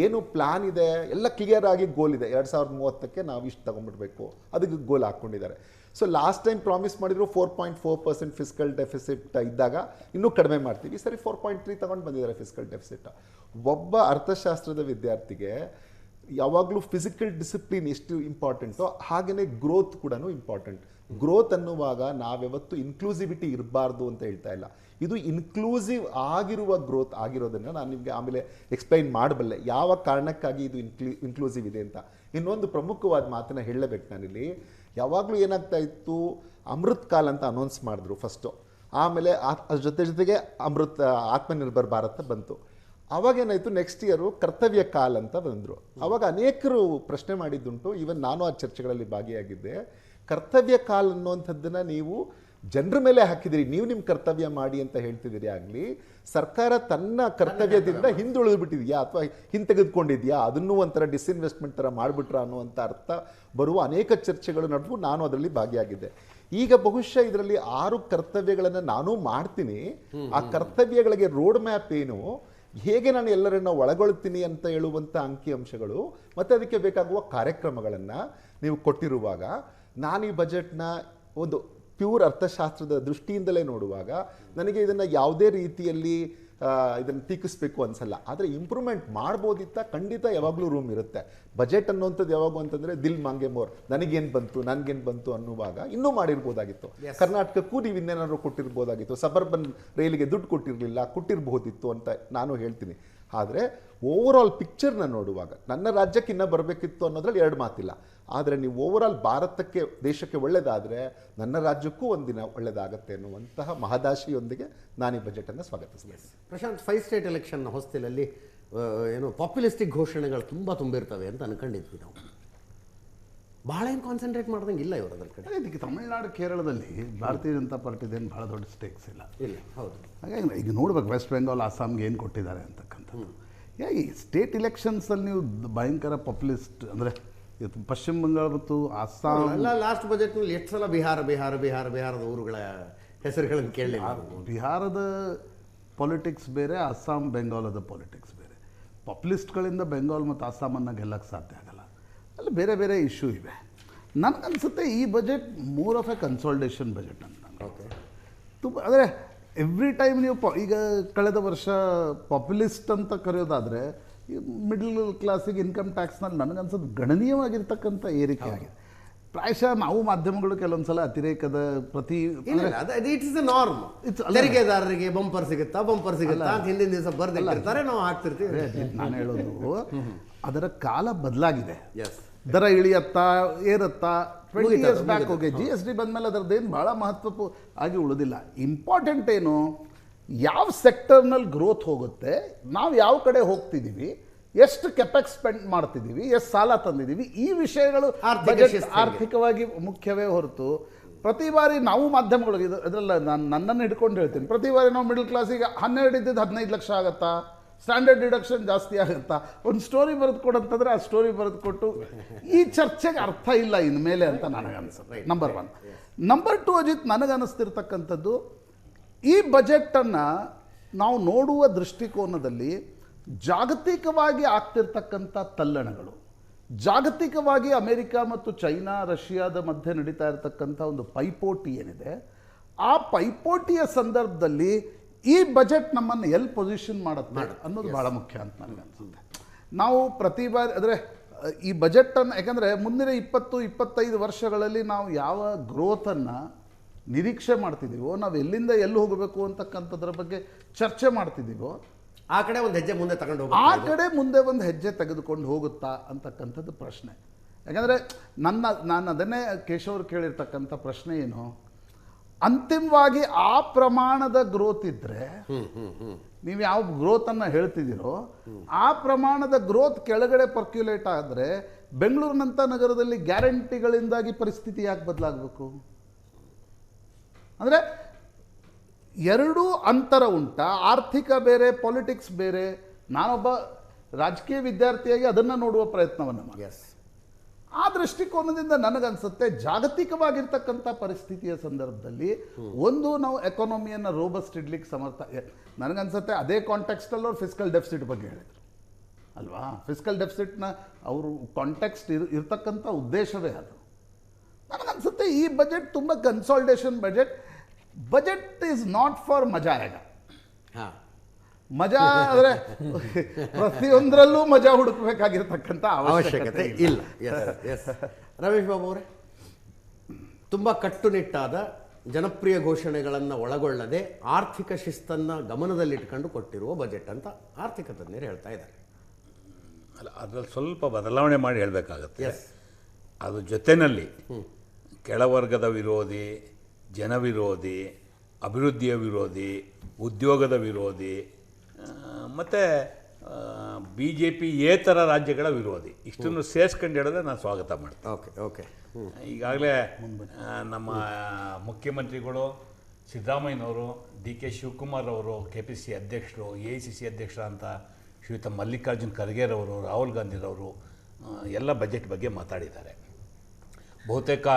ಏನು ಪ್ಲಾನ್ ಇದೆ ಎಲ್ಲ ಕ್ಲಿಯರ್ ಆಗಿ ಗೋಲ್ ಇದೆ. 2030ಕ್ಕೆ ನಾವು ಇಷ್ಟು ತಗೊಂಡ್ಬಿಡ್ಬೇಕು, ಅದಕ್ಕೆ ಗೋಲ್ ಹಾಕ್ಕೊಂಡಿದ್ದಾರೆ. ಸೊ ಲಾಸ್ಟ್ ಟೈಮ್ ಪ್ರಾಮಿಸ್ ಮಾಡಿದ್ರು 4.4% ಫಿಸ್ಕಲ್ ಡೆಫಿಸಿಟ್ ಇದ್ದಾಗ ಇನ್ನೂ ಕಡಿಮೆ ಮಾಡ್ತೀವಿ. ಸರಿ 4.3 ತಗೊಂಡು ಬಂದಿದ್ದಾರೆ ಫಿಸ್ಕಲ್ ಡೆಫಿಸಿಟ್. ಒಬ್ಬ ಅರ್ಥಶಾಸ್ತ್ರದ ವಿದ್ಯಾರ್ಥಿಗೆ ಯಾವಾಗಲೂ ಫಿಸಿಕಲ್ ಡಿಸಿಪ್ಲಿನ್ ಎಷ್ಟು ಇಂಪಾರ್ಟೆಂಟೋ ಹಾಗೆಯೇ ಗ್ರೋತ್ ಕೂಡ ಇಂಪಾರ್ಟೆಂಟ್. ಗ್ರೋತ್ ಅನ್ನುವಾಗ ನಾವ್ಯಾವತ್ತು ಇನ್ಕ್ಲೂಸಿವಿಟಿ ಇರಬಾರ್ದು ಅಂತ ಹೇಳ್ತಾ ಇಲ್ಲ. ಇದು ಇನ್ಕ್ಲೂಸಿವ್ ಆಗಿರುವ ಗ್ರೋತ್ ಆಗಿರೋದನ್ನು ನಾನು ನಿಮಗೆ ಆಮೇಲೆ ಎಕ್ಸ್ಪ್ಲೈನ್ ಮಾಡಬಲ್ಲೆ ಯಾವ ಕಾರಣಕ್ಕಾಗಿ ಇದು ಇನ್ಕ್ಲೂಸಿವ್ ಇದೆ ಅಂತ. ಇನ್ನೊಂದು ಪ್ರಮುಖವಾದ ಮಾತನ್ನು ಹೇಳಲೇಬೇಕು ನಾನಿಲ್ಲಿ. ಯಾವಾಗಲೂ ಏನಾಗ್ತಾ ಇತ್ತು, ಅಮೃತ್ ಕಾಲ್ ಅಂತ ಅನೌನ್ಸ್ ಮಾಡಿದ್ರು ಫಸ್ಟು. ಆಮೇಲೆ ಅದ್ರ ಜೊತೆಗೆ ಆತ್ಮನಿರ್ಭರ್ ಭಾರತ ಬಂತು. ಅವಾಗೇನಾಯಿತು, ನೆಕ್ಸ್ಟ್ ಇಯರು ಕರ್ತವ್ಯ ಕಾಲ್ ಅಂತ ಬಂದರು. ಅವಾಗ ಅನೇಕರು ಪ್ರಶ್ನೆ ಮಾಡಿದ್ದುಂಟು, ಈವನ್ ನಾನು ಆ ಚರ್ಚೆಗಳಲ್ಲಿ ಭಾಗಿಯಾಗಿದ್ದೆ. ಕರ್ತವ್ಯ ಕಾಲ್ ಅನ್ನುವಂಥದ್ದನ್ನು ನೀವು ಜನರ ಮೇಲೆ ಹಾಕಿದಿರಿ, ನೀವು ನಿಮ್ಮ ಕರ್ತವ್ಯ ಮಾಡಿ ಅಂತ ಹೇಳ್ತಿದ್ದೀರಿ. ಆಗಲಿ ಸರ್ಕಾರ ತನ್ನ ಕರ್ತವ್ಯದಿಂದ ಹಿಂದುಳಿದು ಬಿಟ್ಟಿದೆಯಾ ಅಥವಾ ಹಿಂತೆಗೆದುಕೊಂಡಿದೆಯಾ, ಅದನ್ನೂ ಒಂಥರ ಡಿಸ್ಇನ್ವೆಸ್ಟ್ಮೆಂಟ್ ಥರ ಮಾಡಿಬಿಟ್ರ ಅನ್ನುವಂಥ ಅರ್ಥ ಬರುವ ಅನೇಕ ಚರ್ಚೆಗಳು ನಡೆದು ನಾನು ಅದರಲ್ಲಿ ಭಾಗಿಯಾಗಿದ್ದೆ. ಈಗ ಬಹುಶಃ ಇದರಲ್ಲಿ 6 ಕರ್ತವ್ಯಗಳನ್ನು ನಾನು ಮಾಡ್ತೀನಿ. ಆ ಕರ್ತವ್ಯಗಳಿಗೆ ರೋಡ್ ಮ್ಯಾಪ್ ಏನು, ಹೇಗೆ ನಾನು ಎಲ್ಲರನ್ನ ಒಳಗೊಳ್ತೀನಿ ಅಂತ ಹೇಳುವಂಥ ಅಂಕಿಅಂಶಗಳು ಮತ್ತು ಅದಕ್ಕೆ ಬೇಕಾಗುವ ಕಾರ್ಯಕ್ರಮಗಳನ್ನು ನೀವು ಕೊಟ್ಟಿರುವಾಗ, ನಾನು ಈ ಬಜೆಟ್ನ ಒಂದು ಪ್ಯೂರ್ ಅರ್ಥಶಾಸ್ತ್ರದ ದೃಷ್ಟಿಯಿಂದಲೇ ನೋಡುವಾಗ ನನಗೆ ಇದನ್ನು ಯಾವುದೇ ರೀತಿಯಲ್ಲಿ ಇದನ್ನು ಟೀಕಿಸ್ಬೇಕು ಅನ್ಸಲ್ಲ. ಆದರೆ ಇಂಪ್ರೂವ್ಮೆಂಟ್ ಮಾಡ್ಬೋದಿತ್ತ, ಖಂಡಿತ ಯಾವಾಗಲೂ ರೂಮ್ ಇರುತ್ತೆ. ಬಜೆಟ್ ಅನ್ನುವಂಥದ್ದು ಯಾವಾಗ ಅಂತಂದರೆ ದಿಲ್ ಮಾಂಗೆ ಮೋರ್, ನನಗೇನು ಬಂತು ಅನ್ನುವಾಗ ಇನ್ನೂ ಮಾಡಿರ್ಬೋದಾಗಿತ್ತು. ಕರ್ನಾಟಕಕ್ಕೂ ನೀವು ಇನ್ನೇನಾದ್ರು ಕೊಟ್ಟಿರ್ಬೋದಾಗಿತ್ತು. ಸಬರ್ಬನ್ ರೈಲಿಗೆ ದುಡ್ಡು ಕೊಟ್ಟಿರಬಹುದಿತ್ತು ಅಂತ ನಾನು ಹೇಳ್ತೀನಿ. ಆದರೆ ಓವರಾಲ್ ಪಿಕ್ಚರ್ನ ನೋಡುವಾಗ ನನ್ನ ರಾಜ್ಯಕ್ಕೆ ಇನ್ನೂ ಬರಬೇಕಿತ್ತು ಅನ್ನೋದ್ರಲ್ಲಿ 2 ಮಾತಿಲ್ಲ. ಆದರೆ ನೀವು ಓವರಾಲ್ ಭಾರತಕ್ಕೆ, ದೇಶಕ್ಕೆ ಒಳ್ಳೆಯದಾದರೆ ನನ್ನ ರಾಜ್ಯಕ್ಕೂ ಒಂದಿನ ಒಳ್ಳೆಯದಾಗತ್ತೆ ಅನ್ನುವಂತಹ ಮಹದಾಶಿಯೊಂದಿಗೆ ನಾನು ಈ ಬಜೆಟನ್ನು ಸ್ವಾಗತಿಸ್ತೇನೆ. ಪ್ರಶಾಂತ್, 5 ಸ್ಟೇಟ್ ಎಲೆಕ್ಷನ್ ಹೊಸ್ತಿಲಲ್ಲಿ ಏನು ಪಾಪ್ಯುಲಿಸ್ಟಿಕ್ ಘೋಷಣೆಗಳು ತುಂಬಿರ್ತವೆ ಅಂತ ಅನ್ಕೊಂಡಿದ್ವಿ ನಾವು. ಭಾಳ ಏನು ಕಾನ್ಸಂಟ್ರೇಟ್ ಮಾಡ್ದಂಗೆ ಇಲ್ಲ ಇವರು ಅದ್ರ ಕಡೆ. ಇದಕ್ಕೆ ತಮಿಳುನಾಡು, ಕೇರಳದಲ್ಲಿ ಭಾರತೀಯ ಜನತಾ ಪಾರ್ಟಿದೇನು ಭಾಳ ದೊಡ್ಡ ಸ್ಟೇಕ್ಸ್ ಇಲ್ಲ. ಹೌದು. ಹಾಗಾಗಿ ಈಗ ನೋಡ್ಬೇಕು ವೆಸ್ಟ್ ಬೆಂಗಾಲ್, ಅಸ್ಸಾಂಗೆ ಏನು ಕೊಟ್ಟಿದ್ದಾರೆ ಅಂತಕ್ಕಂಥದ್ದು. ಈ ಸ್ಟೇಟ್ ಎಲೆಕ್ಷನ್ಸಲ್ಲಿ ನೀವು ಭಯಂಕರ ಪಾಪ್ಯುಲಿಸ್ಟ್ ಅಂದರೆ ಪಶ್ಚಿಮ ಬಂಗಾಳ ಮತ್ತು ಅಸ್ಸಾಂ ಎಲ್ಲ ಲಾಸ್ಟ್ ಬಜೆಟ್ನಲ್ಲಿ ಎಷ್ಟು ಸಲ ಬಿಹಾರದ ಊರುಗಳ ಹೆಸರುಗಳನ್ನು ಕೇಳಲಿಲ್ಲ. ಬಿಹಾರದ ಪಾಲಿಟಿಕ್ಸ್ ಬೇರೆ, ಅಸ್ಸಾಂ ಬೆಂಗಾಲದ ಪಾಲಿಟಿಕ್ಸ್ ಬೇರೆ. ಪಾಪ್ಯುಲಿಸ್ಟ್ಗಳಿಂದ ಬೆಂಗಾಲ್ ಮತ್ತು ಅಸ್ಸಾಮನ್ನು ಗೆಲ್ಲಕ್ಕೆ ಸಾಧ್ಯ ಆಗಲ್ಲ. ಅಲ್ಲಿ ಬೇರೆ ಬೇರೆ ಇಶ್ಯೂ ಇವೆ. ನನಗನ್ಸುತ್ತೆ ಈ budget more of A consultation budget ಅಂತ. ತುಂಬ ಅಂದರೆ ಎವ್ರಿ ಟೈಮ್ ನೀವು ಈಗ ಕಳೆದ ವರ್ಷ ಪಾಪ್ಯುಲಿಸ್ಟ್ ಅಂತ ಕರೆಯೋದಾದರೆ ಮಿಡ್ಲ್ ಕ್ಲಾಸಿಗೆ ಇನ್ಕಮ್ ಟ್ಯಾಕ್ಸ್ನಲ್ಲಿ ನನಗನ್ಸೋದು ಗಣನೀಯವಾಗಿರ್ತಕ್ಕಂಥ ಏರಿಕೆ ಆಗಿದೆ. ಪ್ರಾಯಶಃ ನಾವು ಮಾಧ್ಯಮಗಳು ಕೆಲವೊಂದು ಸಲ ಅತಿರೇಕದ ನಾರ್ಮ್, ತೆರಿಗೆದಾರರಿಗೆ ಬಂಪರ್ ಸಿಗುತ್ತಾ ಅಂತ ಹಿಂದಿನ ದಿವಸ ಬರ್ದಿರ್ತಾರೆ, ನಾವು ಹಾಕ್ತಿರ್ತೀವಿ. ನಾನು ಹೇಳೋದು ಅದರ ಕಾಲ ಬದಲಾಗಿದೆ. ದರ ಇಳಿಯತ್ತಾ ಏರುತ್ತಾ 20 years ಬ್ಯಾಕ್ ಹೋಗಿ GST ಬಂದಮೇಲೆ ಅದರದ್ದೇನು ಭಾಳ ಮಹತ್ವ ಆಗಿ ಉಳಿದಿಲ್ಲ. ಇಂಪಾರ್ಟೆಂಟ್ ಏನು, ಯಾವ ಸೆಕ್ಟರ್ನಲ್ಲಿ ಗ್ರೋತ್ ಹೋಗುತ್ತೆ, ನಾವು ಯಾವ ಕಡೆ ಹೋಗ್ತಿದ್ದೀವಿ, ಎಷ್ಟು ಕೆಪೆಕ್ಸ್ ಸ್ಪೆಂಡ್ ಮಾಡ್ತಿದ್ದೀವಿ, ಎಷ್ಟು ಸಾಲ ತಂದಿದ್ದೀವಿ, ಈ ವಿಷಯಗಳು ಆರ್ಥಿಕವಾಗಿ ಮುಖ್ಯವೇ ಹೊರತು ಪ್ರತಿ ಬಾರಿ ನಾವು ಮಾಧ್ಯಮಗಳು ಇದರಲ್ಲ ನನ್ನನ್ನು ಹಿಡ್ಕೊಂಡು ಹೇಳ್ತೀನಿ. ಪ್ರತಿ ಬಾರಿ ನಾವು ಮಿಡಲ್ ಕ್ಲಾಸಿಗೆ 12 ಇದ್ದಿದ್ದು 15 ಲಕ್ಷ ಆಗತ್ತಾ, ಸ್ಟ್ಯಾಂಡರ್ಡ್ ಡಿಡಕ್ಷನ್ ಜಾಸ್ತಿ ಆಗುತ್ತಾ, ಒಂದು ಸ್ಟೋರಿ ಬರೆದು ಕೊಡಂತಂದ್ರೆ ಆ ಸ್ಟೋರಿ ಬರೆದು ಕೊಟ್ಟು ಈ ಚರ್ಚೆಗೆ ಅರ್ಥ ಇಲ್ಲ ಇನ್ಮೇಲೆ ಅಂತ ನನಗನ್ಸುತ್ತೆ. ನಂಬರ್ 1. ನಂಬರ್ 2, ಅಜಿತ್, ನನಗನ್ನಿಸ್ತಿರ್ತಕ್ಕಂಥದ್ದು ಈ ಬಜೆಟನ್ನು ನಾವು ನೋಡುವ ದೃಷ್ಟಿಕೋನದಲ್ಲಿ ಜಾಗತಿಕವಾಗಿ ಆಗ್ತಿರ್ತಕ್ಕಂಥ ತಲ್ಲಣಗಳು, ಜಾಗತಿಕವಾಗಿ ಅಮೆರಿಕ ಮತ್ತು ಚೈನಾ ರಷ್ಯಾದ ಮಧ್ಯೆ ನಡೀತಾ ಇರತಕ್ಕಂಥ ಒಂದು ಪೈಪೋಟಿ ಏನಿದೆ, ಆ ಪೈಪೋಟಿಯ ಸಂದರ್ಭದಲ್ಲಿ ಈ ಬಜೆಟ್ ನಮ್ಮನ್ನು ಎಲ್ಲಿ ಪೊಸಿಷನ್ ಮಾಡುತ್ತೆ ಅನ್ನೋದು ಭಾಳ ಮುಖ್ಯ ಅಂತ ನನಗನ್ಸುತ್ತೆ. ನಾವು ಪ್ರತಿ ಬಾರಿ ಅಂದರೆ ಈ ಬಜೆಟನ್ನು, ಯಾಕಂದರೆ ಮುಂದಿನ 20-25 ವರ್ಷಗಳಲ್ಲಿ ನಾವು ಯಾವ ಗ್ರೋತನ್ನು ನಿರೀಕ್ಷೆ ಮಾಡ್ತಿದ್ದೀವೋ, ನಾವು ಎಲ್ಲಿಂದ ಎಲ್ಲಿ ಹೋಗಬೇಕು ಅಂತಕ್ಕಂಥದ್ರ ಬಗ್ಗೆ ಚರ್ಚೆ ಮಾಡ್ತಿದ್ದೀವೋ, ಆ ಕಡೆ ಒಂದು ಹೆಜ್ಜೆ ಮುಂದೆ ತಗೊಂಡು ಹೋಗಿ ಆ ಕಡೆ ಮುಂದೆ ಒಂದು ಹೆಜ್ಜೆ ತೆಗೆದುಕೊಂಡು ಹೋಗುತ್ತಾ ಅಂತಕ್ಕಂಥದ್ದು ಪ್ರಶ್ನೆ. ಯಾಕಂದರೆ ನಾನು ಅದನ್ನೇ ಕೇಶವ್ರು ಕೇಳಿರ್ತಕ್ಕಂಥ ಪ್ರಶ್ನೆ ಏನು, ಅಂತಿಮವಾಗಿ ಆ ಪ್ರಮಾಣದ ಗ್ರೋತ್ ಇದ್ದರೆ, ನೀವು ಯಾವ ಗ್ರೋತನ್ನು ಹೇಳ್ತಿದ್ದೀರೋ ಆ ಪ್ರಮಾಣದ ಗ್ರೋತ್ ಕೆಳಗಡೆ ಪರ್ಕ್ಯುಲೇಟ್ ಆದರೆ ಬೆಂಗಳೂರಿನಂಥ ನಗರದಲ್ಲಿ ಗ್ಯಾರಂಟಿಗಳಿಂದಾಗಿ ಪರಿಸ್ಥಿತಿ ಯಾಕೆ ಬದಲಾಗಬೇಕು? ಅಂದರೆ ಎರಡೂ ಅಂತರ ಉಂಟಾ? ಆರ್ಥಿಕ ಬೇರೆ, ಪಾಲಿಟಿಕ್ಸ್ ಬೇರೆ. ನಾನೊಬ್ಬ ರಾಜಕೀಯ ವಿದ್ಯಾರ್ಥಿಯಾಗಿ ಅದನ್ನು ನೋಡುವ ಪ್ರಯತ್ನವನ್ನು ಮಾಡಿ, ಆ ದೃಷ್ಟಿಕೋನದಿಂದ ನನಗನ್ಸುತ್ತೆ ಜಾಗತಿಕವಾಗಿರ್ತಕ್ಕಂಥ ಪರಿಸ್ಥಿತಿಯ ಸಂದರ್ಭದಲ್ಲಿ ಒಂದು ನಾವು ಎಕಾನಮಿಯನ್ನು ರೋಬಸ್ಟ್ ಇಡ್ಲಿಕ್ಕೆ ಸಮರ್ಥ. ನನಗನ್ಸುತ್ತೆ ಅದೇ ಕಾಂಟೆಕ್ಸ್ಟಲ್ಲಿ ಅವ್ರು ಫಿಸ್ಕಲ್ ಡೆಫಿಸಿಟ್ ಬಗ್ಗೆ ಹೇಳಿದರು ಅಲ್ವಾ. ಫಿಸ್ಕಲ್ ಡೆಫಿಸಿಟ್ನ ಅವರು ಕಾಂಟೆಕ್ಸ್ಟ್ ಇರ್ತಕ್ಕಂಥ ಉದ್ದೇಶವೇ ಅದು. ನನಗನ್ಸುತ್ತೆ ಈ ಬಜೆಟ್ ತುಂಬ consultation budget is not for ಮಜಾ ಆಗ. ಮಜಾ ಅಂದರೆ ಪ್ರತಿಯೊಂದರಲ್ಲೂ ಮಜಾ ಹುಡುಕಬೇಕಾಗಿರ್ತಕ್ಕಂಥ ಅವಶ್ಯಕತೆ ಇಲ್ಲ. ರಮೇಶ್ ಬಾಬು ಅವರೇ, ತುಂಬ ಕಟ್ಟುನಿಟ್ಟಾದ ಜನಪ್ರಿಯ ಘೋಷಣೆಗಳನ್ನು ಒಳಗೊಳ್ಳದೆ ಆರ್ಥಿಕ ಶಿಸ್ತನ್ನು ಗಮನದಲ್ಲಿಟ್ಕೊಂಡು ಕೊಟ್ಟಿರುವ ಬಜೆಟ್ ಅಂತ ಆರ್ಥಿಕ ತಜ್ಞರು ಹೇಳ್ತಾ ಇದ್ದಾರೆ. ಅಲ್ಲ, ಅದರಲ್ಲಿ ಸ್ವಲ್ಪ ಬದಲಾವಣೆ ಮಾಡಿ ಹೇಳಬೇಕಾಗತ್ತೆ. ಅದು ಜೊತೆಯಲ್ಲಿ ಕೆಳವರ್ಗದ ವಿರೋಧಿ, ಜನ ವಿರೋಧಿ, ಅಭಿವೃದ್ಧಿಯ ವಿರೋಧಿ, ಉದ್ಯೋಗದ ವಿರೋಧಿ ಮತ್ತು BJP ಏತರ ರಾಜ್ಯಗಳ ವಿರೋಧಿ, ಇಷ್ಟನ್ನು ಸೇರಿಸ್ಕೊಂಡು ಹೇಳಿದ್ರೆ ನಾನು ಸ್ವಾಗತ ಮಾಡ್ತೀನಿ. ಓಕೆ. ಈಗಾಗಲೇ ನಮ್ಮ ಮುಖ್ಯಮಂತ್ರಿಗಳು ಸಿದ್ದರಾಮಯ್ಯನವರು, DK ಶಿವಕುಮಾರ್ ಅವರು KPCC ಅಧ್ಯಕ್ಷರು, AICC ಅಧ್ಯಕ್ಷರು ಅಂತ ಶ್ರೀಯುತ ಮಲ್ಲಿಕಾರ್ಜುನ್ ಖರ್ಗೆರವರು, ರಾಹುಲ್ ಗಾಂಧಿರವರು ಎಲ್ಲ ಬಜೆಟ್ ಬಗ್ಗೆ ಮಾತಾಡಿದ್ದಾರೆ. ಬಹುತೇಕ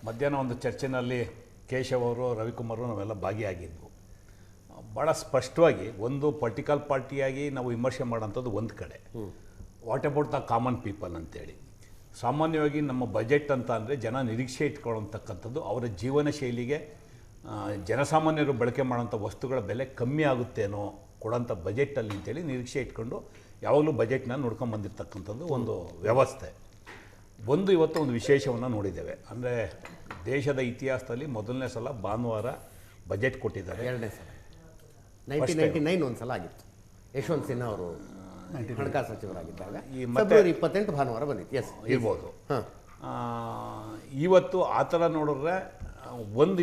ಮಧ್ಯಾಹ್ನ ಒಂದು ಚರ್ಚೆನಲ್ಲಿ ಕೇಶವ್ ಅವರು, ರವಿಕುಮಾರ್ ನಾವೆಲ್ಲ ಭಾಗಿಯಾಗಿದ್ವು. ಭಾಳ ಸ್ಪಷ್ಟವಾಗಿ ಒಂದು ಪೊಲಿಟಿಕಲ್ ಪಾರ್ಟಿಯಾಗಿ ನಾವು ವಿಮರ್ಶೆ ಮಾಡೋಂಥದ್ದು ಒಂದು ಕಡೆ, what about the common people ಅಂತೇಳಿ. ಸಾಮಾನ್ಯವಾಗಿ ನಮ್ಮ ಬಜೆಟ್ ಅಂತ ಅಂದರೆ ಜನ ನಿರೀಕ್ಷೆ ಇಟ್ಕೊಳ್ಳೋಂಥಕ್ಕಂಥದ್ದು ಅವರ ಜೀವನ ಶೈಲಿಗೆ ಜನಸಾಮಾನ್ಯರು ಬಳಕೆ ಮಾಡೋಂಥ ವಸ್ತುಗಳ ಬೆಲೆ ಕಮ್ಮಿ ಆಗುತ್ತೇನೋ ಕೊಡೋಂಥ ಬಜೆಟಲ್ಲಿ ಅಂತೇಳಿ ನಿರೀಕ್ಷೆ ಇಟ್ಕೊಂಡು ಯಾವಾಗಲೂ ಬಜೆಟ್ನ ನೋಡ್ಕೊಂಡು ಬಂದಿರತಕ್ಕಂಥದ್ದು ಒಂದು ವ್ಯವಸ್ಥೆ. ಇವತ್ತು ಒಂದು ವಿಶೇಷವನ್ನು ನೋಡಿದ್ದೇವೆ. ಅಂದರೆ ದೇಶದ ಇತಿಹಾಸದಲ್ಲಿ ಮೊದಲನೇ ಸಲ ಭಾನುವಾರ ಬಜೆಟ್ ಕೊಟ್ಟಿದ್ದಾರೆ. ಎರಡನೇ ಸಲ 1999 ಒಂದು ಸಲ ಆಗಿತ್ತು. ಯಶವಂತ್ ಸಿನ್ಹಾ ಅವರು ಹಣಕಾಸು ಸಚಿವರಾಗಿದ್ದಾಗ ಈ ಫೆಬ್ರವರಿ 28 ಭಾನುವಾರ ಬಂದಿತ್ತು. ಇರ್ಬೋದು. ಇವತ್ತು ಆ ಥರ ನೋಡಿದ್ರೆ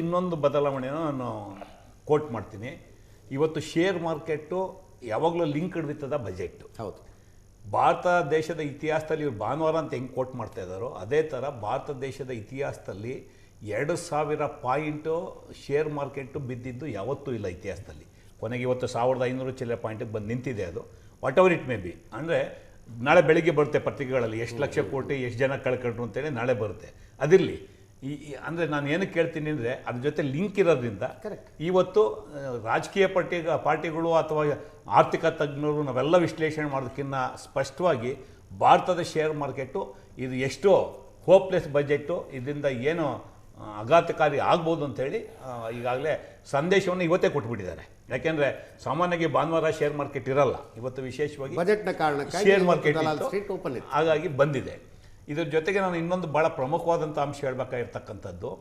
ಇನ್ನೊಂದು ಬದಲಾವಣೆಯನ್ನು ನಾನು ಕೋಟ್ ಮಾಡ್ತೀನಿ. ಇವತ್ತು ಶೇರ್ ಮಾರ್ಕೆಟು ಯಾವಾಗಲೂ ಲಿಂಕ್ ಹಿಡಿದಿತ್ತದ ಬಜೆಟ್. ಹೌದು. ಭಾರತ ದೇಶದ ಇತಿಹಾಸದಲ್ಲಿ ಇವರು ಭಾನುವಾರ ಅಂತ ಹೆಂಗೆ ಕೋಟ್ ಮಾಡ್ತಾ ಇದ್ದಾರೋ ಅದೇ ಥರ ಭಾರತ ದೇಶದ ಇತಿಹಾಸದಲ್ಲಿ 2000 ಪಾಯಿಂಟು ಶೇರ್ ಮಾರ್ಕೆಟು ಬಿದ್ದಿದ್ದು ಯಾವತ್ತೂ ಇಲ್ಲ ಇತಿಹಾಸದಲ್ಲಿ. ಕೊನೆಗೆ ಇವತ್ತು 1500 ಚಿಲ್ಲರೆ ಪಾಯಿಂಟಿಗೆ ಬಂದು ನಿಂತಿದೆ. ಅದು what ever it may be. ಅಂದರೆ ನಾಳೆ ಬೆಳಿಗ್ಗೆ ಬರುತ್ತೆ ಪತ್ರಿಕೆಗಳಲ್ಲಿ ಎಷ್ಟು ಲಕ್ಷ ಕೋಟಿ ಎಷ್ಟು ಜನ ಕಳ್ಕೊಂಡ್ರು ಅಂತೇಳಿ ನಾಳೆ ಬರುತ್ತೆ. ಅದಿರಲಿ. ಅಂದರೆ ನಾನು ಏನಕ್ಕೆ ಕೇಳ್ತೀನಿ ಅಂದರೆ ಅದ್ರ ಜೊತೆ ಲಿಂಕ್ ಇರೋದ್ರಿಂದ ಇವತ್ತು ರಾಜಕೀಯ ಪಾರ್ಟಿಗಳು ಅಥವಾ ಆರ್ಥಿಕ ತಜ್ಞರು ನಾವೆಲ್ಲ ವಿಶ್ಲೇಷಣೆ ಮಾಡೋದಕ್ಕಿಂತ ಸ್ಪಷ್ಟವಾಗಿ ಭಾರತದ ಶೇರ್ ಮಾರ್ಕೆಟು ಇದು ಎಷ್ಟೋ ಹೋಪ್ಲೆಸ್ ಬಜೆಟ್ಟು, ಇದರಿಂದ ಏನು ಆಘಾತಕಾರಿ ಆಗ್ಬೋದು ಅಂಥೇಳಿ ಈಗಾಗಲೇ ಸಂದೇಶವನ್ನು ಇವತ್ತೇ ಕೊಟ್ಬಿಟ್ಟಿದ್ದಾರೆ. ಯಾಕೆಂದರೆ ಸಾಮಾನ್ಯವಾಗಿ ಭಾನುವಾರ ಶೇರ್ ಮಾರ್ಕೆಟ್ ಇರಲ್ಲ, ಇವತ್ತು ವಿಶೇಷವಾಗಿ ಬಜೆಟ್ನ ಕಾರಣಕ್ಕಾಗಿ ಶೇರ್ ಮಾರ್ಕೆಟ್ ಓಪನ್ ಇತ್ತು. ಹಾಗಾಗಿ ಬಂದಿದೆ. ಇದ್ರ ಜೊತೆಗೆ ನಾನು ಇನ್ನೊಂದು ಭಾಳ ಪ್ರಮುಖವಾದಂಥ ಅಂಶ ಹೇಳಬೇಕಾಗಿರ್ತಕ್ಕಂಥದ್ದು,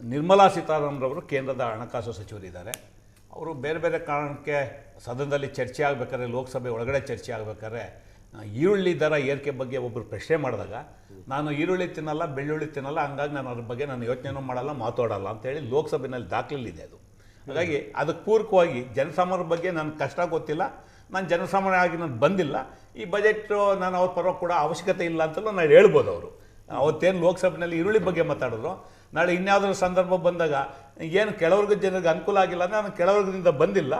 ನಿರ್ಮಲಾ ಸೀತಾರಾಮನ್ರವರು ಕೇಂದ್ರದ ಹಣಕಾಸು ಸಚಿವರಿದ್ದಾರೆ. ಅವರು ಬೇರೆ ಬೇರೆ ಕಾರಣಕ್ಕೆ ಸದನದಲ್ಲಿ ಚರ್ಚೆ ಆಗಬೇಕಾದ್ರೆ, ಲೋಕಸಭೆ ಒಳಗಡೆ ಚರ್ಚೆ ಆಗಬೇಕಾದ್ರೆ ಈರುಳ್ಳಿ ದರ ಏರಿಕೆ ಬಗ್ಗೆ ಒಬ್ಬರು ಪ್ರಶ್ನೆ ಮಾಡಿದಾಗ ನಾನು ಈರುಳ್ಳಿ ತಿನ್ನಲ್ಲ, ಬೆಳ್ಳುಳ್ಳಿ ತಿನ್ನಲ್ಲ, ಹಂಗಾಗಿ ನಾನು ಅದ್ರ ಬಗ್ಗೆ ನಾನು ಯೋಚನೆನೂ ಮಾಡಲ್ಲ, ಮಾತಾಡಲ್ಲ ಅಂತೇಳಿ ಲೋಕಸಭೆಯಲ್ಲಿ ದಾಖಲೆಯಿದೆ ಅದು. ಹಾಗಾಗಿ ಅದಕ್ಕೆ ಪೂರಕವಾಗಿ ಜನಸಾಮಾನ್ಯರ ಬಗ್ಗೆ ನನಗೆ ಕಷ್ಟ ಗೊತ್ತಿಲ್ಲ, ನಾನು ಜನಸಾಮಾನ್ಯ ಆಗಿ ನಾನು ಬಂದಿಲ್ಲ, ಈ ಬಜೆಟು ನಾನು ಅವ್ರ ಪರವಾಗಿ ಕೂಡ ಅವಶ್ಯಕತೆ ಇಲ್ಲ ಅಂತಲೂ ನಾನು ಹೇಳ್ಬೋದು. ಅವರು ಅವತ್ತೇನು ಲೋಕಸಭೆಯಲ್ಲಿ ಈರುಳ್ಳಿ ಬಗ್ಗೆ ಮಾತಾಡಿದ್ರು, ನಾಳೆ ಇನ್ಯಾವುದಾದ್ರು ಸಂದರ್ಭ ಬಂದಾಗ ಏನು ಕೆಳವರ್ಗದ ಜನರಿಗೆ ಅನುಕೂಲ ಆಗಿಲ್ಲ ಅಂದರೆ ನಾನು ಕೆಳವರ್ಗದಿಂದ ಬಂದಿಲ್ಲ,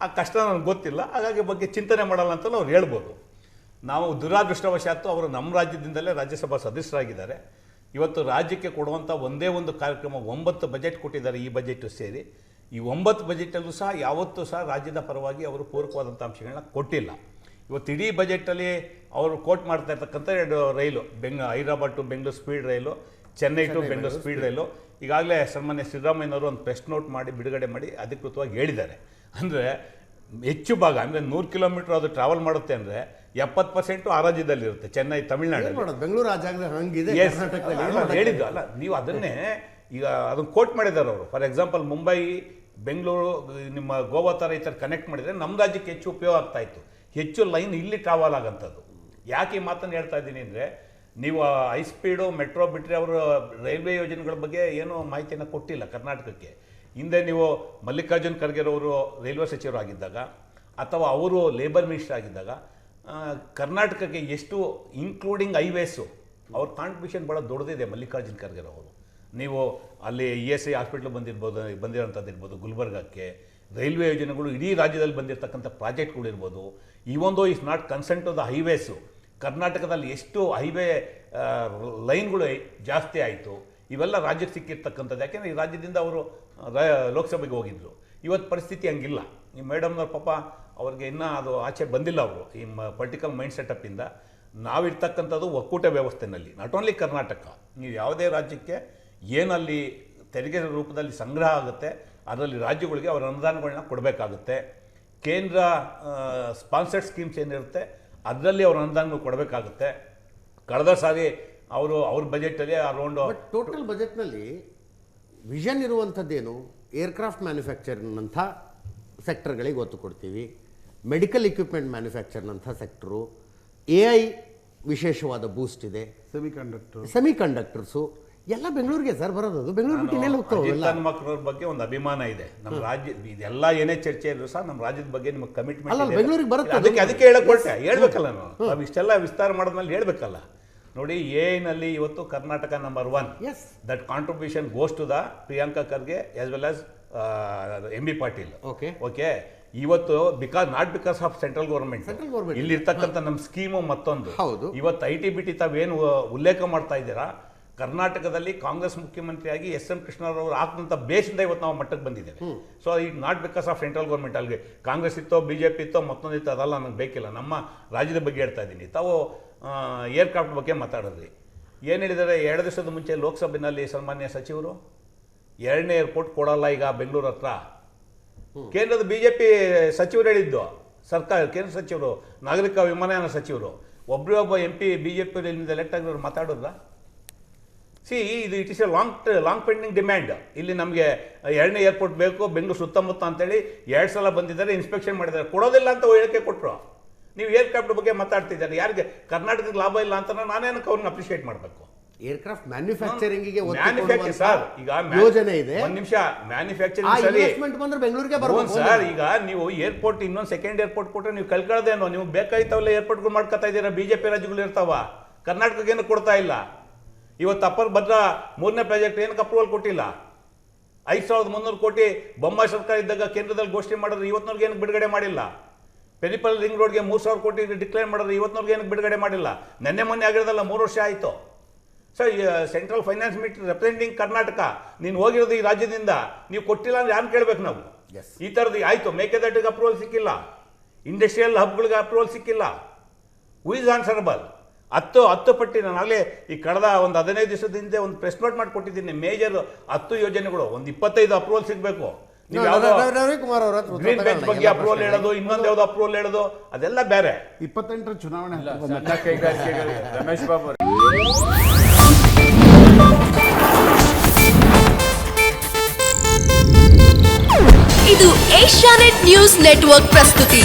ಆ ಕಷ್ಟ ನನಗೆ ಗೊತ್ತಿಲ್ಲ, ಹಾಗಾಗಿ ಬಗ್ಗೆ ಚಿಂತನೆ ಮಾಡಲ್ಲ ಅಂತಲೂ ಅವ್ರು ಹೇಳ್ಬೋದು. ನಾವು ದುರಾದೃಷ್ಟವಶಾತ್ತು ಅವರು ನಮ್ಮ ರಾಜ್ಯದಿಂದಲೇ ರಾಜ್ಯಸಭಾ ಸದಸ್ಯರಾಗಿದ್ದಾರೆ. ಇವತ್ತು ರಾಜ್ಯಕ್ಕೆ ಕೊಡುವಂಥ ಒಂದೇ ಒಂದು ಕಾರ್ಯಕ್ರಮ 9 ಬಜೆಟ್ ಕೊಟ್ಟಿದ್ದಾರೆ, ಈ ಬಜೆಟ್ ಸೇರಿ. ಈ 9 ಬಜೆಟಲ್ಲೂ ಸಹ ಯಾವತ್ತೂ ಸಹ ರಾಜ್ಯದ ಪರವಾಗಿ ಅವರು ಪೂರಕವಾದಂಥ ಅಂಶಗಳನ್ನ ಕೊಟ್ಟಿಲ್ಲ. ಇವತ್ತು ಇಡೀ ಬಜೆಟಲ್ಲಿ ಅವರು ಕೋಟ್ ಮಾಡ್ತಾ ಇರ್ತಕ್ಕಂಥ 2 ರೈಲು, ಹೈದರಾಬಾದ್ ಟು ಬೆಂಗಳೂರು ಸ್ಪೀಡ್ ರೈಲು, ಚೆನ್ನೈ ಟು ಬೆಂಗಳೂರು ಸ್ಪೀಡ್ ರೈಲು, ಈಗಾಗಲೇ ಸನ್ಮಾನ್ಯ ಸಿದ್ದರಾಮಯ್ಯನವರು ಒಂದು ಪ್ರೆಸ್ ನೋಟ್ ಮಾಡಿ ಬಿಡುಗಡೆ ಮಾಡಿ ಅಧಿಕೃತವಾಗಿ ಹೇಳಿದ್ದಾರೆ. ಅಂದರೆ ಹೆಚ್ಚು ಭಾಗ ಅಂದರೆ 100 ಕಿಲೋಮೀಟರ್ ಅದು ಟ್ರಾವೆಲ್ ಮಾಡುತ್ತೆ ಅಂದರೆ 70% ಆ ರಾಜ್ಯದಲ್ಲಿರುತ್ತೆ, ಚೆನ್ನೈ ತಮಿಳುನಾಡು. ಬೆಂಗಳೂರು ಆ ಜಾಗದಲ್ಲಿ ಹಂಗಿದೆ ಹೇಳಿದ್ದು ಅಲ್ಲ, ನೀವು ಅದನ್ನೇ ಈಗ ಅದನ್ನು ಕೋಟ್ ಮಾಡಿದ್ದಾರೆ ಅವರು. ಫಾರ್ ಎಕ್ಸಾಂಪಲ್ ಮುಂಬೈ, ಬೆಂಗಳೂರು, ನಿಮ್ಮ ಗೋವಾ ಥರ ಈ ಥರ ಕನೆಕ್ಟ್ ಮಾಡಿದರೆ ನಮ್ಮ ರಾಜ್ಯಕ್ಕೆ ಹೆಚ್ಚು ಉಪಯೋಗ ಆಗ್ತಾ ಇತ್ತು, ಹೆಚ್ಚು ಲೈನ್ ಇಲ್ಲಿ ಟ್ರಾವೆಲ್ ಆಗೋಂಥದ್ದು. ಯಾಕೆ ಈ ಮಾತನ್ನು ಹೇಳ್ತಾ ಇದ್ದೀನಿ ಅಂದರೆ, ನೀವು ಹೈ ಸ್ಪೀಡು ಮೆಟ್ರೋ ಬಿಟ್ಟರೆ ಅವರು ರೈಲ್ವೆ ಯೋಜನೆಗಳ ಬಗ್ಗೆ ಏನೂ ಮಾಹಿತಿಯನ್ನು ಕೊಟ್ಟಿಲ್ಲ ಕರ್ನಾಟಕಕ್ಕೆ. ಹಿಂದೆ ನೀವು ಮಲ್ಲಿಕಾರ್ಜುನ್ ಖರ್ಗೆ ಅವರು ರೈಲ್ವೆ ಸಚಿವರಾಗಿದ್ದಾಗ ಅಥವಾ ಅವರು ಲೇಬರ್ ಮಿನಿಸ್ಟರ್ ಆಗಿದ್ದಾಗ ಕರ್ನಾಟಕಕ್ಕೆ ಎಷ್ಟು ಇನ್ಕ್ಲೂಡಿಂಗ್ ಹೈವೇಸು ಅವ್ರ ಕಾಂಟ್ರಿಬ್ಯೂಷನ್ ಭಾಳ ದೊಡ್ಡದಿದೆ ಮಲ್ಲಿಕಾರ್ಜುನ್ ಖರ್ಗೆ ಅವರು. ನೀವು ಅಲ್ಲಿ ESI ಹಾಸ್ಪಿಟ್ಲ್ ಬಂದಿರೋಂಥದ್ದು ಇರ್ಬೋದು, ಗುಲ್ಬರ್ಗಕ್ಕೆ ರೈಲ್ವೆ ಯೋಜನೆಗಳು ಇಡೀ ರಾಜ್ಯದಲ್ಲಿ ಬಂದಿರತಕ್ಕಂಥ ಪ್ರಾಜೆಕ್ಟ್ಗಳು ಇರ್ಬೋದು. ಇವೊಂದು is not concern to the highways, ಕರ್ನಾಟಕದಲ್ಲಿ ಎಷ್ಟು ಹೈವೇ ಲೈನ್ಗಳು ಜಾಸ್ತಿ ಆಯಿತು, ಇವೆಲ್ಲ ರಾಜ್ಯಕ್ಕೆ ಸಿಕ್ಕಿರ್ತಕ್ಕಂಥದ್ದು. ಯಾಕೆಂದರೆ ಈ ರಾಜ್ಯದಿಂದ ಅವರು ಲೋಕಸಭೆಗೆ ಹೋಗಿದ್ರು. ಇವತ್ತು ಪರಿಸ್ಥಿತಿ ಹಂಗಿಲ್ಲ. ಈ ಮೇಡಮ್ನವ್ರ ಪಾಪ ಅವ್ರಿಗೆ ಇನ್ನೂ ಅದು ಆಚೆ ಬಂದಿಲ್ಲ. ಅವರು ಈ ಪೊಲಿಟಿಕಲ್ ಮೈಂಡ್ ಸೆಟಪ್ಪಿಂದ ನಾವಿರ್ತಕ್ಕಂಥದ್ದು ಒಕ್ಕೂಟ ವ್ಯವಸ್ಥೆಯಲ್ಲಿ, ನಾಟ್ ಓನ್ಲಿ ಕರ್ನಾಟಕ, ನೀವು ಯಾವುದೇ ರಾಜ್ಯಕ್ಕೆ ಏನಲ್ಲಿ ತೆರಿಗೆ ರೂಪದಲ್ಲಿ ಸಂಗ್ರಹ ಆಗುತ್ತೆ ಅದರಲ್ಲಿ ರಾಜ್ಯಗಳಿಗೆ ಅವರ ಅನುದಾನಗಳನ್ನ ಕೊಡಬೇಕಾಗುತ್ತೆ. ಕೇಂದ್ರ ಸ್ಪಾನ್ಸರ್ಡ್ ಸ್ಕೀಮ್ಸ್ ಏನಿರುತ್ತೆ ಅದರಲ್ಲಿ ಅವ್ರ ಅನುದಾನಗಳು ಕೊಡಬೇಕಾಗುತ್ತೆ. ಕಳೆದ ಸಾರಿ ಅವ್ರ ಬಜೆಟಲ್ಲಿ ಅರೌಂಡ್ ಟೋಟಲ್ ಬಜೆಟ್ನಲ್ಲಿ ವಿಷನ್ ಇರುವಂಥದ್ದೇನು, ಏರ್ಕ್ರಾಫ್ಟ್ ಮ್ಯಾನುಫ್ಯಾಕ್ಚರಿಂಗ್ನಂಥ ಸೆಕ್ಟರ್ಗಳಿಗೆ ಒತ್ತು ಕೊಡ್ತೀವಿ, ಮೆಡಿಕಲ್ ಇಕ್ವಿಪ್ಮೆಂಟ್ ಮ್ಯಾನುಫ್ಯಾಕ್ಚರ್ನಂಥ ಸೆಕ್ಟರು, AI ವಿಶೇಷವಾದ ಬೂಸ್ಟ್ ಇದೆ, ಸೆಮಿಕಂಡಕ್ಟರ್ಸು ಎಲ್ಲ ಬೆಂಗಳೂರಿಗೆ ಸರ್ ಬರೋದು. ಅದು ಬೆಂಗಳೂರು ಬಿಟ್ಟು ಇನ್ನೆಲ್ಲ ಹೋಗ್ತಾವೆ. ಮಕ್ಕಳವ್ರ ಬಗ್ಗೆ ಒಂದು ಅಭಿಮಾನ ಇದೆ ನಮ್ಮ ರಾಜ್ಯ. ಇದೆಲ್ಲ ಏನೇ ಚರ್ಚೆ ಇದ್ರು ಸಹ ನಮ್ಮ ರಾಜ್ಯದ ಬಗ್ಗೆ ನಿಮಗೆ ಕಮಿಟ್ಮೆಂಟ್ ಅಲ್ಲ, ಬೆಂಗಳೂರಿಗೆ ಬರುತ್ತೆ. ಅದಕ್ಕೆ ಹೇಳಕೊಟ್ಟೆ ಹೇಳ್ಬೇಕಲ್ಲ ನಾವು ಇಷ್ಟೆಲ್ಲ ವಿಸ್ತಾರ ಮಾಡೋದ್ಮೇಲೆ ಹೇಳ್ಬೇಕಲ್ಲ. ನೋಡಿ, ಎನಲ್ಲಿ ಇವತ್ತು Karnataka number 1. Yes. That contribution goes to the Priyanka Kharge as well as MB Patil. Okay, ಇವತ್ತು not because of central government, ಇಲ್ಲಿ ಇರ್ತಕ್ಕಂಥ ನಮ್ಮ ಸ್ಕೀಮು ಮತ್ತೊಂದು. ಇವತ್ತು IT-BT ತಾವೇನು ಉಲ್ಲೇಖ ಮಾಡ್ತಾ ಇದ್ದೀರಾ, ಕರ್ನಾಟಕದಲ್ಲಿ ಕಾಂಗ್ರೆಸ್ ಮುಖ್ಯಮಂತ್ರಿಯಾಗಿ SM ಕೃಷ್ಣರವರು ಹಾಕಿದಂಥ ಬೇಸಿಂದ ಇವತ್ತು ನಾವು ಮಟ್ಟಕ್ಕೆ ಬಂದಿದ್ದೇವೆ. So it not because of central government. ಅಲ್ಲಿಗೆ ಕಾಂಗ್ರೆಸ್ ಇತ್ತೋ BJP ಇತ್ತೋ ಮತ್ತೊಂದಿತ್ತೋ ಅದೆಲ್ಲ ನನಗೆ ಬೇಕಿಲ್ಲ. ನಮ್ಮ ರಾಜ್ಯದ ಬಗ್ಗೆ ಹೇಳ್ತಾ ಇದ್ದೀನಿ. ತಾವು ಏರ್ಕ್ರಾಫ್ಟ್ ಬಗ್ಗೆ ಮಾತಾಡಿದ್ರಿ. ಏನು ಹೇಳಿದ್ದಾರೆ, 2 ದಿವಸದ ಮುಂಚೆ ಲೋಕಸಭೆಯಲ್ಲಿ ಸನ್ಮಾನ್ಯ ಸಚಿವರು 2ನೇ ಏರ್ಪೋರ್ಟ್ ಕೊಡಲ್ಲ ಈಗ ಬೆಂಗಳೂರು ಹತ್ರ. ಕೇಂದ್ರದ BJP ಸಚಿವರು ಹೇಳಿದ್ದು, ಕೇಂದ್ರ ಸಚಿವರು, ನಾಗರಿಕ ವಿಮಾನಯಾನ ಸಚಿವರು, ಒಬ್ಬ MP BJP ಎಲೆಕ್ಟ್ ಆಗಿರೋರು ಮಾತಾಡೋದ್ರ? ಇದು it is A long pending demand. ಇಲ್ಲಿ ನಮಗೆ 2ನೇ ಏರ್ಪೋರ್ಟ್ ಬೇಕು ಬೆಂಗಳೂರು ಸುತ್ತಮುತ್ತ ಅಂತೇಳಿ 2 ಸಲ ಬಂದಿದ್ದಾರೆ, ಇನ್ಸ್ಪೆಕ್ಷನ್ ಮಾಡಿದ್ದಾರೆ, ಕೊಡೋದಿಲ್ಲ ಅಂತ ಹೇಳಿಕೆ ಕೊಟ್ಟರು. ನೀವು ಏರ್ಕ್ರಾಫ್ಟ್ ಬಗ್ಗೆ ಮಾತಾಡ್ತಿದ್ದಾರೆ. ಯಾರಿಗೆ ಕರ್ನಾಟಕಕ್ಕೆ ಲಾಭ ಇಲ್ಲ ಅಂತ ನಾನೇನಕ್ಕೆ ಅವ್ರನ್ನ ಅಪ್ರಿಷಿಯೇಟ್ ಮಾಡಬೇಕು? ಏರ್ಕ್ರಾಫ್ಟ್ ಮ್ಯಾನುಫ್ಯಾಕ್ಚರಿಂಗಿಗೆ ಸರ್ ಈಗ ಯೋಜನೆ ಇದೆ. ಒಂದು ನಿಮಿಷ, ಮ್ಯಾನುಫ್ಯಾಕ್ಚರಿಂಗ್ ಬಂದ್ರೆ ಬೆಂಗಳೂರಿಗೆ ಬರಬಹುದು ಸರ್. ಈಗ ನೀವು ಏರ್ಪೋರ್ಟ್ ಇನ್ನೊಂದು ಸೆಕೆಂಡ್ ಏರ್ಪೋರ್ಟ್ ಕೊಟ್ಟರೆ ನೀವು ಕಳ್ಕೊಳ್ಳೋದೇನೋ, ನೀವು ಬೇಕಾಯ್ತವಲ್ಲ ಏರ್ಪೋರ್ಟ್ಗಳು ಮಾಡ್ಕೊತಾ ಇದ್ದೀರಾ. BJP ರಾಜ್ಯಗಳು ಇರ್ತಾವ, ಕರ್ನಾಟಕಕ್ಕೆ ಏನು ಕೊಡ್ತಾ ಇಲ್ಲ. ಇವತ್ತು ಅಪ್ಪರ್ ಭದ್ರಾ 3ನೇ ಪ್ರಾಜೆಕ್ಟ್ ಏನಕ್ಕೆ ಅಪ್ರೂವಲ್ ಕೊಟ್ಟಿಲ್ಲ? 5300 ಕೋಟಿ ಬೊಮ್ಮಾಯಿ ಸರ್ಕಾರ ಇದ್ದಾಗ ಕೇಂದ್ರದಲ್ಲಿ ಘೋಷಣೆ ಮಾಡಿದ್ರೆ ಇವತ್ತಿನವ್ರಿಗೆ ಏನಕ್ಕೆ ಬಿಡುಗಡೆ ಮಾಡಿಲ್ಲ? ಪೆರಿಪಲ್ ರಿಂಗ್ ರೋಡ್ಗೆ 3000 ಕೋಟಿ ಡಿಕ್ಲೇರ್ ಮಾಡಿದ್ರೆ ಇವತ್ತಿನವ್ರಿಗೆ ಏನಕ್ಕೆ ಬಿಡುಗಡೆ ಮಾಡಿಲ್ಲ? ಮೊನ್ನೆ ಆಗಿರೋದಲ್ಲ, 3 ವರ್ಷ ಆಯಿತು. So central finance minister representing Karnataka, ನೀನು ಹೋಗಿರೋದು ಈ ರಾಜ್ಯದಿಂದ, ನೀವು ಕೊಟ್ಟಿಲ್ಲ ಅಂದ್ರೆ ಯಾರು ಕೇಳಬೇಕು ನಾವು? ಈ ಥರದ್ದು ಆಯಿತು. ಮೇಕೆದಾಟಿಗೆ ಅಪ್ರೂವಲ್ ಸಿಕ್ಕಿಲ್ಲ, ಇಂಡಸ್ಟ್ರಿಯಲ್ ಹಬ್ಗಳಿಗೆ ಅಪ್ರೂವಲ್ ಸಿಕ್ಕಿಲ್ಲ. Who is answerable? 10 ಪಟ್ಟಿ. ನಾನು ಆಗಲೇ ಈ ಕಳೆದ ಒಂದು 15 ದಿವಸದ ಹಿಂದೆ ಒಂದು ಪ್ರೆಸ್ ನೋಟ್ ಮಾಡಿ ಕೊಟ್ಟಿದ್ದೀನಿ. ಮೇಜರ್ 10 ಯೋಜನೆಗಳು, ಒಂದು 25 ಅಪ್ರೂವಲ್ ಸಿಗಬೇಕು. ರವಿಕುಮಾರ್ ಅವರ ಗ್ರೀನ್ ಬೆಂಚ್ ಬಗ್ಗೆ ಅಪ್ರೂವಲ್ ಹೇಳೋದು, ಇನ್ನೊಂದು ಯಾವ್ದು ಅಪ್ರೂವಲ್ ಹೇಳೋದು, ಅದೆಲ್ಲ ಬೇರೆ. 28ರ ಚುನಾವಣೆ ರಮೇಶ್ ಬಾಬು ಇದು ಏಷ್ಯಾನೆಟ್ ನ್ಯೂಸ್ ನೆಟ್ವರ್ಕ್ ಪ್ರಸ್ತುತಿ.